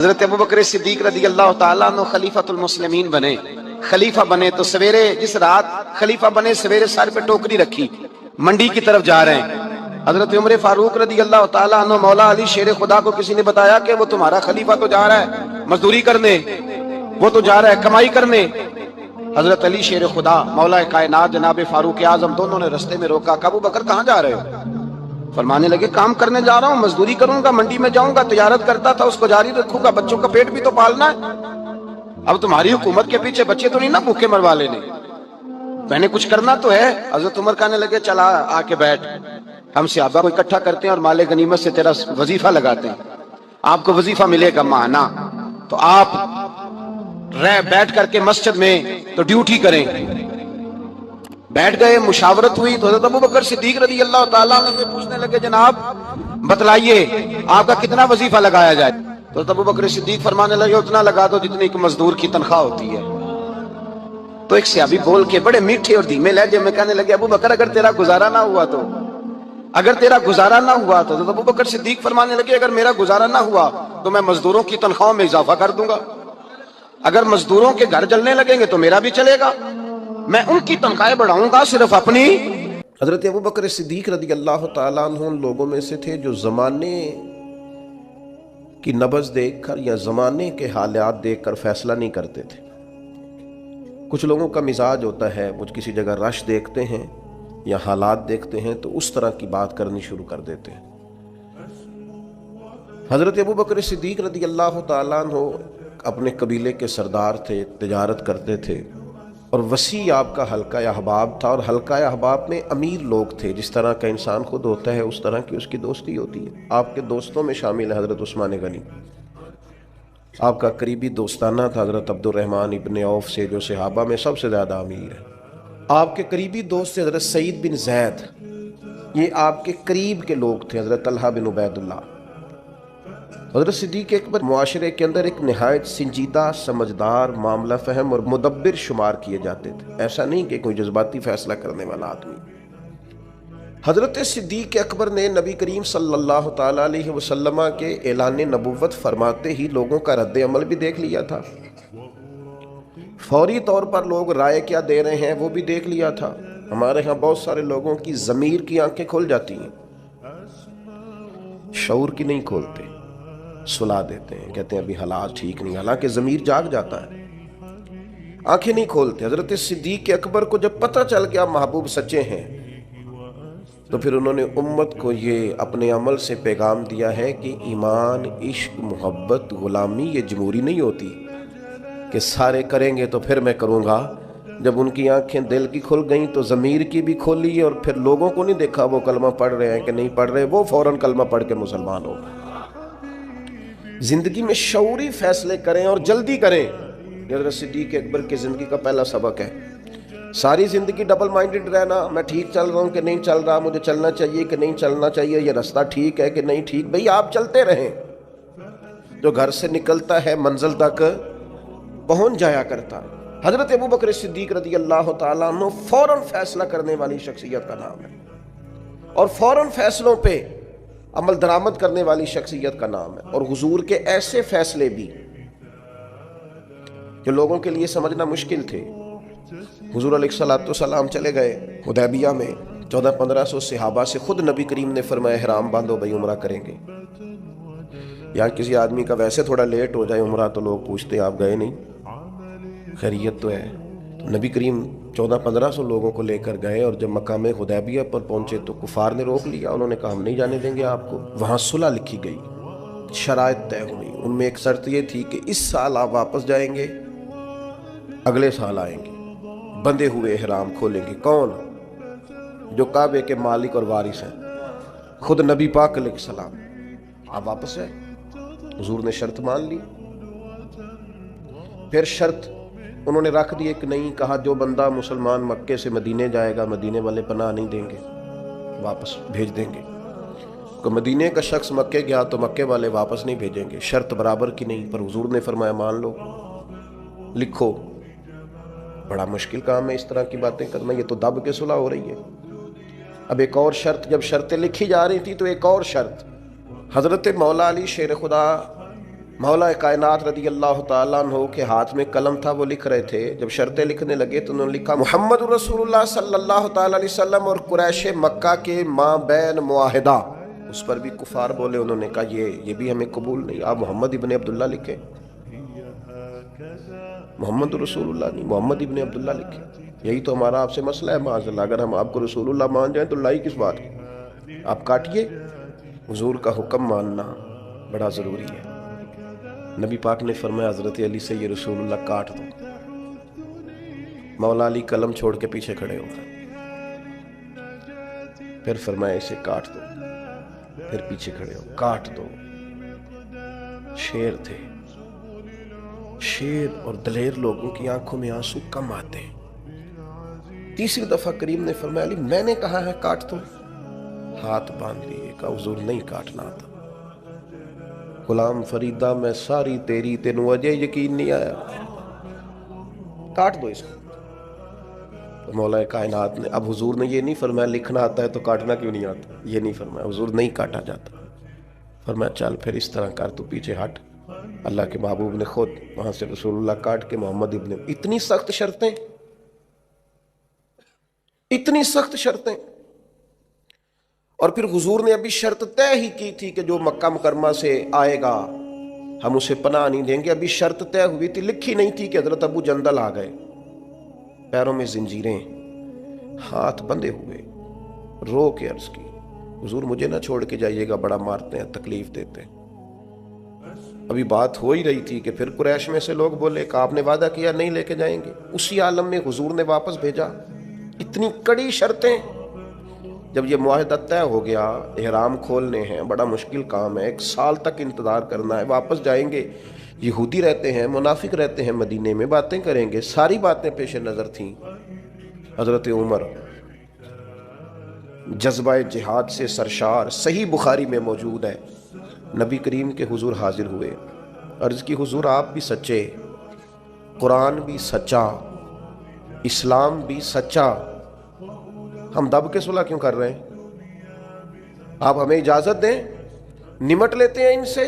حضرت ابوبکر صدیق رضی اللہ تعالیٰ عنہ خلیفۃ المسلمین بنے، خلیفہ بنے تو سویرے جس رات خلیفہ بنے سویرے سر پہ ٹوکری رکھی، منڈی کی طرف جا رہے ہیں۔ حضرت عمر فاروق رضی اللہ تعالیٰ عنہ مولا علی شیر خدا کو کسی نے بتایا کہ وہ تمہارا خلیفہ تو جا رہا ہے مزدوری کرنے، وہ تو جا رہا ہے کمائی کرنے۔ حضرت علی شیر خدا مولا کائنات جناب فاروق اعظم دونوں نے رستے میں روکا کہ ابوبکر کہاں جا رہے ہو؟ فرمانے لگے کام کرنے جا رہا ہوں، مزدوری کروں گا، منڈی میں جاؤں گا، تجارت کرتا تھا اس کو جاری رکھوں گا، بچوں کا پیٹ بھی تو پالنا ہے۔ اب تمہاری حکومت کے پیچھے بچے تو نہیں نا بھوکے مروا لینے، میں نے کچھ کرنا تو ہے۔ حضرت عمر کہنے لگے چلا آ کے بیٹھ، ہم صحابہ کو اکٹھا کرتے ہیں اور مال غنیمت سے تیرا وظیفہ لگاتے ہیں، آپ کو وظیفہ ملے گا ماہانہ، تو آپ بیٹھ کر کے مسجد میں تو ڈیوٹی کریں۔ بیٹھ گئے، مشاورت ہوئی تو حضرت ابوبکر صدیق رضی اللہ تعالیٰ عنہ سے پوچھنے لگے جناب بتلائیے آپ کا کتنا وظیفہ لگایا جائے؟ تو حضرت ابوبکر صدیق فرمانے لگے اتنا لگا دو جتنی ایک مزدور کی تنخواہ ہوتی ہے۔ تو ایک صحابی بول کے بڑے میٹھے اور دھیمے لہجے میں کہنے لگے ابوبکر اگر تیرا گزارا نہ ہوا تو، اگر تیرا گزارا نہ ہوا تو۔ حضرت ابوبکر صدیق فرمانے لگے اگر میرا گزارا نہ ہوا تو میں مزدوروں کی تنخواہوں میں اضافہ کر دوں گا، اگر مزدوروں کے گھر جلنے لگیں گے تو میرا بھی چلے گا، میں ان کی تنخواہیں بڑھاؤں گا صرف اپنی۔ حضرت ابوبکر صدیق رضی اللہ تعالیٰ عنہ ان لوگوں میں سے تھے جو زمانے کی نبض دیکھ کر یا زمانے کے حالات دیکھ کر فیصلہ نہیں کرتے تھے۔ کچھ لوگوں کا مزاج ہوتا ہے، وہ کسی جگہ رش دیکھتے ہیں یا حالات دیکھتے ہیں تو اس طرح کی بات کرنی شروع کر دیتے ہیں۔ حضرت ابوبکر صدیق رضی اللہ تعالیٰ عنہ اپنے قبیلے کے سردار تھے، تجارت کرتے تھے اور وسیع آپ کا حلقہ احباب تھا، اور حلقہ احباب میں امیر لوگ تھے۔ جس طرح کا انسان خود ہوتا ہے اس طرح کی اس کی دوستی ہوتی ہے۔ آپ کے دوستوں میں شامل ہے حضرت عثمان غنی، آپ کا قریبی دوستانہ تھا حضرت عبد الرحمن ابن عوف سے جو صحابہ میں سب سے زیادہ امیر ہے۔ آپ کے قریبی دوست تھے حضرت سعید بن زید، یہ آپ کے قریب کے لوگ تھے، حضرت طلحہ بن عبید اللہ۔ حضرت صدیق اکبر معاشرے کے اندر ایک نہایت سنجیدہ، سمجھدار، معاملہ فہم اور مدبر شمار کیے جاتے تھے، ایسا نہیں کہ کوئی جذباتی فیصلہ کرنے والا آدمی۔ حضرت صدیق اکبر نے نبی کریم صلی اللہ تعالیٰ علیہ وسلم کے اعلان نبوت فرماتے ہی لوگوں کا رد عمل بھی دیکھ لیا تھا، فوری طور پر لوگ رائے کیا دے رہے ہیں وہ بھی دیکھ لیا تھا۔ ہمارے ہاں بہت سارے لوگوں کی ضمیر کی آنکھیں کھل جاتی ہیں، شعور کی نہیں کھولتے، سلا دیتے ہیں، کہتے ہیں ابھی حالات ٹھیک نہیں، حالانکہ ضمیر جاگ جاتا ہے، آنکھیں نہیں کھولتے۔ حضرت صدیق اکبر کو جب پتہ چل گیا محبوب سچے ہیں تو پھر انہوں نے امت کو یہ اپنے عمل سے پیغام دیا ہے کہ ایمان، عشق، محبت، غلامی یہ جمہوری نہیں ہوتی کہ سارے کریں گے تو پھر میں کروں گا۔ جب ان کی آنکھیں دل کی کھل گئیں تو ضمیر کی بھی کھولی، اور پھر لوگوں کو نہیں دیکھا وہ کلمہ پڑھ رہے ہیں کہ نہیں پڑھ رہے، وہ فوراً کلمہ پڑھ کے مسلمان ہو گئے۔ زندگی میں شعوری فیصلے کریں اور جلدی کریں، یہ حضرت صدیق اکبر کی زندگی کا پہلا سبق ہے۔ ساری زندگی ڈبل مائنڈڈ رہنا، میں ٹھیک چل رہا ہوں کہ نہیں چل رہا، مجھے چلنا چاہیے کہ نہیں چلنا چاہیے، یہ راستہ ٹھیک ہے کہ نہیں ٹھیک، بھئی آپ چلتے رہیں، جو گھر سے نکلتا ہے منزل تک پہنچ جایا کرتا۔ حضرت ابوبکر صدیق رضی اللہ تعالیٰ عنہ فوراً فیصلہ کرنے والی شخصیت کا نام ہے، اور فوراً فیصلوں پہ عمل درآمد کرنے والی شخصیت کا نام ہے۔ اور حضور کے ایسے فیصلے بھی جو لوگوں کے لیے سمجھنا مشکل تھے۔ حضور علیہ السلام چلے گئے حدیبیہ میں، 1400-1500 صحابہ سے خود نبی کریم نے فرمایا احرام باندھو بھائی عمرہ کریں گے۔ یہاں کسی آدمی کا ویسے تھوڑا لیٹ ہو جائے عمرہ تو لوگ پوچھتے آپ گئے نہیں، خیریت تو ہے؟ تو نبی کریم 1400-1500 لوگوں کو لے کر گئے، اور جب مقام حدیبیہ پر پہنچے تو کفار نے روک لیا، انہوں نے کہا ہم نہیں جانے دیں گے آپ کو۔ وہاں صلح لکھی گئی، شرائط طے ہوئی، ان میں ایک شرط یہ تھی کہ اس سال آپ واپس جائیں گے، اگلے سال آئیں گے، بندھے ہوئے احرام کھولیں گے۔ کون؟ جو کعبے کے مالک اور وارث ہیں، خود نبی پاک علیہ السلام۔ آپ واپس آئے، حضور نے شرط مان لی۔ پھر شرط انہوں نے رکھ دی کہ نہیں، کہا جو بندہ مسلمان مکے سے مدینے جائے گا مدینے والے پناہ نہیں دیں گے، واپس بھیج دیں گے۔ کہ مدینے کا شخص مکے گیا تو مکے والے واپس نہیں بھیجیں گے، شرط برابر کی نہیں۔ پر حضور نے فرمایا مان لو، لکھو۔ بڑا مشکل کام ہے اس طرح کی باتیں کرنا، یہ تو دب کے صلح ہو رہی ہے۔ اب ایک اور شرط، جب شرطیں لکھی جا رہی تھی تو ایک اور شرط، حضرت مولا علی شیر خدا مولا کائنات رضی اللہ تعالیٰ عنہ کے ہاتھ میں قلم تھا، وہ لکھ رہے تھے. جب شرطیں لکھنے لگے تو انہوں نے لکھا محمد رسول اللہ صلی اللہ تعالیٰ علیہ وسلم اور قریش مکہ کے ماں بین معاہدہ. اس پر بھی کفار بولے، انہوں نے کہا یہ بھی ہمیں قبول نہیں، آپ محمد ابن عبداللہ لکھیں، محمد رسول اللہ نہیں، محمد ابن عبداللہ لکھیں. یہی تو ہمارا آپ سے مسئلہ ہے معاذ اللہ. اگر ہم آپ کو رسول اللہ مان جائیں تو لائی کس بات کی؟ آپ کاٹیے. حضور کا حکم ماننا بڑا ضروری ہے. نبی پاک نے فرمایا حضرت علی سے یہ رسول اللہ کاٹ دو. مولا علی قلم چھوڑ کے پیچھے کھڑے ہو گئے. پھر فرمایا اسے کاٹ دو. پھر پیچھے کھڑے ہو، کاٹ دو. شیر تھے، شیر اور دلیر لوگوں کی آنکھوں میں آنسو کم آتے ہیں. تیسری دفعہ کریم نے فرمایا علی میں نے کہا ہے کاٹ دو. ہاتھ باندھ لیے، کہا حضور نہیں کاٹنا تھا. غلام فریدہ میں ساری تیری، تینوں اجے یقین نہیں آیا، کاٹ دو اس کو. تو مولا کائنات نے، اب حضور نے یہ نہیں فرمایا لکھنا آتا ہے تو کاٹنا کیوں نہیں آتا، یہ نہیں فرمایا. حضور نہیں کاٹا جاتا. فرمایا چل پھر اس طرح کر، تو پیچھے ہٹ. اللہ کے محبوب نے خود وہاں سے رسول اللہ کاٹ کے محمد ابن. اتنی سخت شرطیں، اتنی سخت شرطیں. اور پھر حضور نے ابھی شرط طے ہی کی تھی کہ جو مکہ مکرمہ سے آئے گا ہم اسے پناہ نہیں دیں گے. ابھی شرط طے ہوئی تھی، لکھی نہیں تھی کہ حضرت ابو جندل آ گئے، پیروں میں زنجیریں، ہاتھ بندھے ہوئے، رو کے عرض کی حضور مجھے نہ چھوڑ کے جائیے گا، بڑا مارتے ہیں، تکلیف دیتے ہیں. ابھی بات ہو ہی رہی تھی کہ پھر قریش میں سے لوگ بولے کہ آپ نے وعدہ کیا نہیں لے کے جائیں گے. اسی عالم میں حضور نے واپس بھیجا. اتنی کڑی شرطیں. جب یہ معاہدہ طے ہو گیا، احرام کھولنے ہیں، بڑا مشکل کام ہے، 1 سال تک انتظار کرنا ہے، واپس جائیں گے. یہودی رہتے ہیں، منافق رہتے ہیں مدینے میں، باتیں کریں گے. ساری باتیں پیش نظر تھیں. حضرت عمر جذبہ جہاد سے سرشار، صحیح بخاری میں موجود ہے، نبی کریم کے حضور حاضر ہوئے. عرض کی حضور آپ بھی سچے، قرآن بھی سچا، اسلام بھی سچا، ہم دب کے صلح کیوں کر رہے ہیں؟ آپ ہمیں اجازت دیں، نمٹ لیتے ہیں ان سے.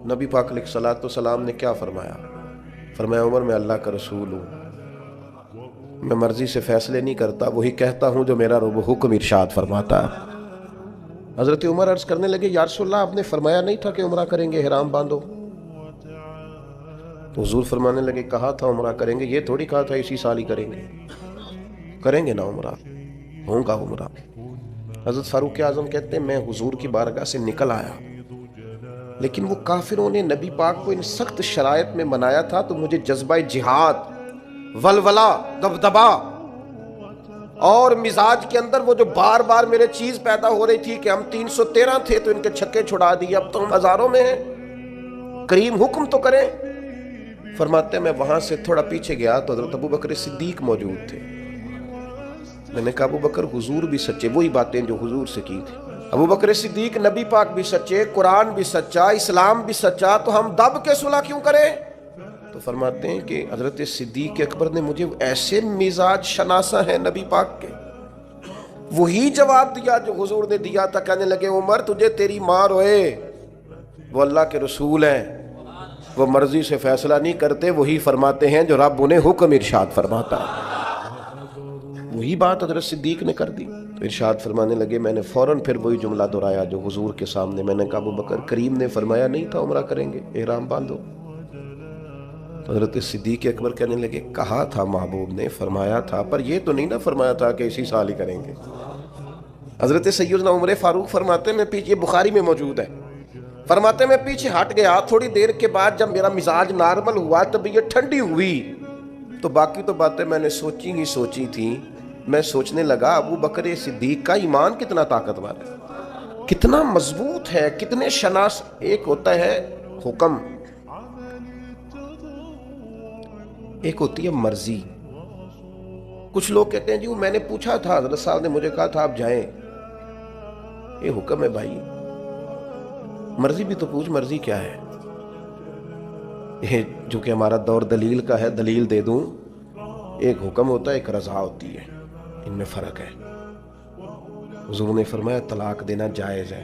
نبی پاک علیہ الصلوۃ والسلام نے کیا فرمایا؟ فرمایا عمر میں اللہ کا رسول ہوں، میں مرضی سے فیصلے نہیں کرتا، وہی کہتا ہوں جو میرا رب حکم ارشاد فرماتا ہے. حضرت عمر عرض کرنے لگے یا رسول اللہ آپ نے فرمایا نہیں تھا کہ عمرہ کریں گے، احرام باندھو. تو حضور فرمانے لگے کہا تھا عمرہ کریں گے، یہ تھوڑی کہا تھا اسی سال ہی کریں گے. کریں گے نا عمرہ، ہوں گا عمرہ. حضرت فاروق اعظم کہتے ہیں میں حضور کی بارگاہ سے نکل آیا، لیکن وہ کافروں نے نبی پاک کو ان سخت شرائط میں منایا تھا تو مجھے جذبہ جہاد، ولولہ، دبدبا اور مزاج کے اندر وہ جو بار بار میرے چیز پیدا ہو رہی تھی کہ ہم 313 تھے تو ان کے چھکے چھڑا دیے، اب تو ہم ہزاروں میں ہیں، کریم حکم تو کریں. فرماتے ہیں میں وہاں سے تھوڑا پیچھے گیا تو حضرت ابو بکر صدیق موجود تھے. میں نے کہا ابو بکر حضور بھی سچے، وہی باتیں جو حضور سے کی تھی. ابو بکر صدیق نبی پاک بھی سچے، قرآن بھی سچا، اسلام بھی سچا، تو ہم دب کے صلح کیوں کریں؟ تو فرماتے ہیں کہ حضرت صدیق اکبر نے مجھے ایسے مزاج شناسہ ہیں نبی پاک کے، وہی جواب دیا جو حضور نے دیا تھا. کہنے لگے عمر تجھے تیری ماں روئے، وہ اللہ کے رسول ہیں، وہ مرضی سے فیصلہ نہیں کرتے، وہی فرماتے ہیں جو رب انہیں حکم ارشاد فرماتا ہے. وہی بات حضرت صدیق نے کر دی. تو ارشاد فرمانے لگے میں نے فوراً پھر وہی جملہ دہرایا جو حضور کے سامنے. میں نے کہا ابو بکر کریم نے فرمایا نہیں تھا عمرہ کریں گے، احرام باندھو. حضرت صدیق اکبر کہنے لگے کہا تھا محبوب نے، فرمایا تھا، پر یہ تو نہیں نہ فرمایا تھا کہ اسی سال ہی کریں گے. حضرت سیدنا عمر فاروق فرماتے ہیں میں پیچھے، بخاری میں موجود ہے، فرماتے ہیں میں پیچھے ہٹ گیا. تھوڑی دیر کے بعد جب میرا مزاج نارمل ہوا، طبیعت ٹھنڈی ہوئی، تو باقی تو باتیں میں نے سوچی تھیں. میں سوچنے لگا ابو بکر صدیق کا ایمان کتنا طاقتور ہے، کتنا مضبوط ہے، کتنے شناس. ایک ہوتا ہے حکم، ایک ہوتی ہے مرضی. کچھ لوگ کہتے ہیں جی وہ میں نے پوچھا تھا، حضرت صاحب نے مجھے کہا تھا آپ جائیں. یہ حکم ہے بھائی، مرضی بھی تو پوچھ مرضی کیا ہے. یہ جو کہ ہمارا دور دلیل کا ہے، دلیل دے دوں. ایک حکم ہوتا ہے، ایک رضا ہوتی ہے، ان میں فرق ہے. حضور نے فرمایا طلاق دینا جائز ہے،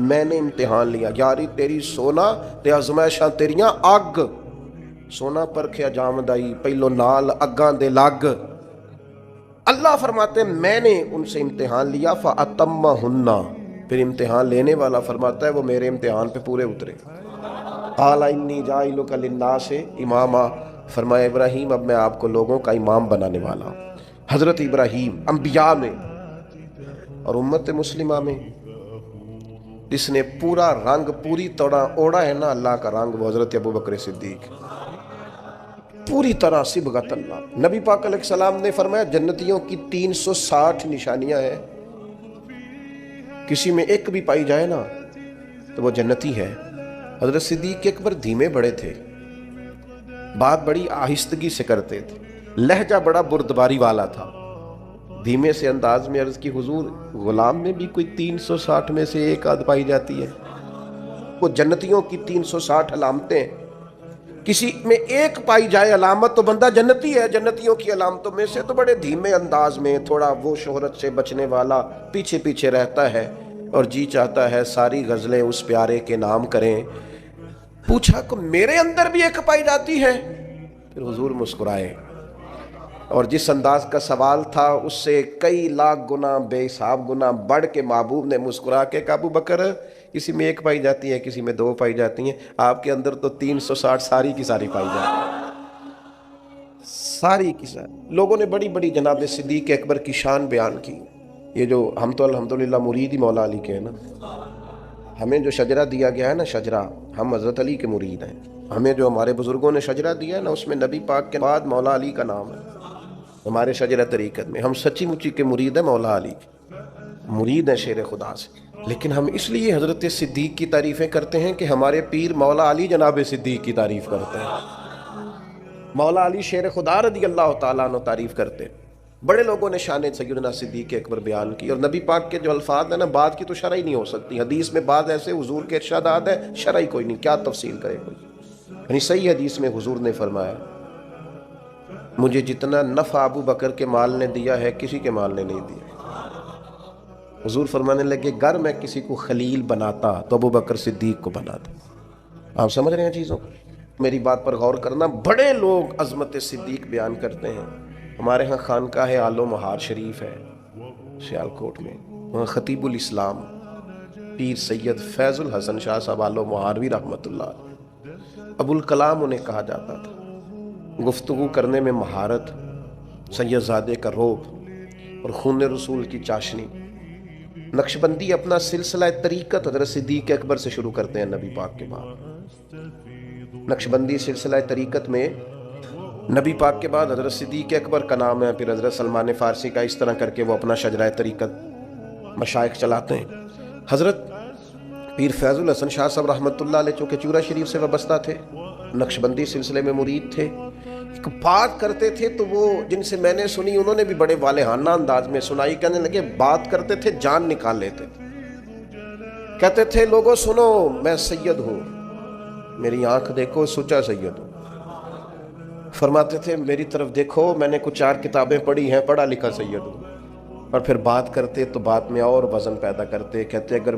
میں نے امتحان لیا یاری تیری سونا تے آزمائشاں تیریاں اگ سونا پرکھیا جامدائی پہلو نال اگاں دے لگ اللہ فرماتے ہیں میں نے ان سے امتحان لیا فَأَتَمَّهُنَّ پھر امتحان لینے والا فرماتا ہے وہ میرے امتحان پہ پورے اترے قَالَ إِنِّي جَاعِلُكَ لِلنَّاسِ اماما فرمایا ابراہیم اب میں آپ کو لوگوں کا امام بنانے والا ہوں حضرت ابراہیم انبیاء میں اور امت مسلمہ میں جس نے پورا رنگ پوری طرح اوڑا ہے نا اللہ کا رنگ وہ حضرت ابوبکر صدیق پوری طرح صبغت اللہ نبی پاک علیہ السلام نے فرمایا جنتیوں کی 360 نشانیاں ہیں کسی میں ایک بھی پائی جائے نا تو وہ جنتی ہے حضرت صدیق اکبر دھیمے بڑے تھے بات بڑی آہستگی سے کرتے تھے لہجہ بڑا بردباری والا تھا دھیمے سے انداز میں عرض کی حضور غلام میں بھی کوئی 360 میں سے ایک آدھ پائی جاتی ہے وہ جنتیوں کی 360 علامتیں کسی میں ایک پائی جائے علامت تو بندہ جنتی ہے جنتیوں کی علامتوں میں سے تو بڑے دھیمے انداز میں تھوڑا وہ شہرت سے بچنے والا پیچھے پیچھے رہتا ہے اور جی چاہتا ہے ساری غزلیں اس پیارے کے نام کریں پوچھا کہ میرے اندر بھی ایک پائی جاتی ہے پھر حضور مسکرائے اور جس انداز کا سوال تھا اس سے کئی لاکھ گنا بے حساب گنا بڑھ کے محبوب نے مسکرا کے ابو بکر کسی میں ایک پائی جاتی ہے کسی میں 2 پائی جاتی ہیں آپ کے اندر تو 360 ساری کی ساری پائی جاتی ہیں ساری کی ساری لوگوں نے بڑی بڑی جناب صدیق اکبر کی شان بیان کی یہ جو ہم تو الحمدللہ مرید ہی مولا علی کے ہیں نا ہمیں جو شجرہ دیا گیا ہے نا شجرہ ہم حضرت علی کے مرید ہیں ہمیں جو ہمارے بزرگوں نے شجرہ دیا ہے نا اس میں نبی پاک کے بعد مولا علی کا نام ہے ہمارے شجرہ طریقت میں ہم سچی مچی کے مرید ہیں مولا علی مرید ہیں شیر خدا سے لیکن ہم اس لیے حضرت صدیق کی تعریفیں کرتے ہیں کہ ہمارے پیر مولا علی جناب صدیق کی تعریف کرتے ہیں مولا علی شیر خدا رضی اللہ تعالیٰ عنہ تعریف کرتے ہیں بڑے لوگوں نے شان سیدنا صدیق اکبر بیان کی اور نبی پاک کے جو الفاظ ہیں نا بات کی تو شرح ہی نہیں ہو سکتی حدیث میں بعض ایسے حضور کے ارشادات ہیں شرح ہی کوئی نہیں کیا تفصیل کرے کوئی یعنی صحیح حدیث میں حضور نے فرمایا مجھے جتنا نفع ابو بکر کے مال نے دیا ہے کسی کے مال نے نہیں دیا حضور فرمانے لگے گر میں کسی کو خلیل بناتا تو ابو بکر صدیق کو بناتا آپ سمجھ رہے ہیں چیزوں کو میری بات پر غور کرنا بڑے لوگ عظمت صدیق بیان کرتے ہیں ہمارے ہاں خانقاہ آل و مہار شریف ہے سیالکوٹ میں وہاں خطیب الاسلام پیر سید فیض الحسن شاہ صاحب آل و مہاروی رحمت اللہ ابو الکلام انہیں کہا جاتا تھا گفتگو کرنے میں مہارت سید زادے کا روب اور خون رسول کی چاشنی نقشبندی اپنا سلسلہ طریقت حضرت صدیق اکبر سے شروع کرتے ہیں نبی پاک کے بعد نقشبندی سلسلہ طریقت میں نبی پاک کے بعد حضرت صدیق اکبر کا نام ہے پھر حضرت سلمان فارسی کا اس طرح کر کے وہ اپنا شجرہ طریقت مشائخ چلاتے ہیں حضرت پیر فیض الحسن شاہ صاحب رحمت اللہ علیہ چونکہ چورا شریف سے وابستہ تھے نقشبندی سلسلے میں مرید تھے ایک بات کرتے تھے تو وہ جن سے میں نے سنی انہوں نے بھی بڑے والہانہ انداز میں سنائی کہنے لگے بات کرتے تھے جان نکال لیتے تھے کہتے تھے لوگوں سنو میں سید ہوں میری آنکھ دیکھو سچا سید ہوں فرماتے تھے میری طرف دیکھو میں نے کچھ 4 کتابیں پڑھی ہیں پڑھا لکھا سید ہوں اور پھر بات کرتے تو بات میں اور وزن پیدا کرتے کہتے اگر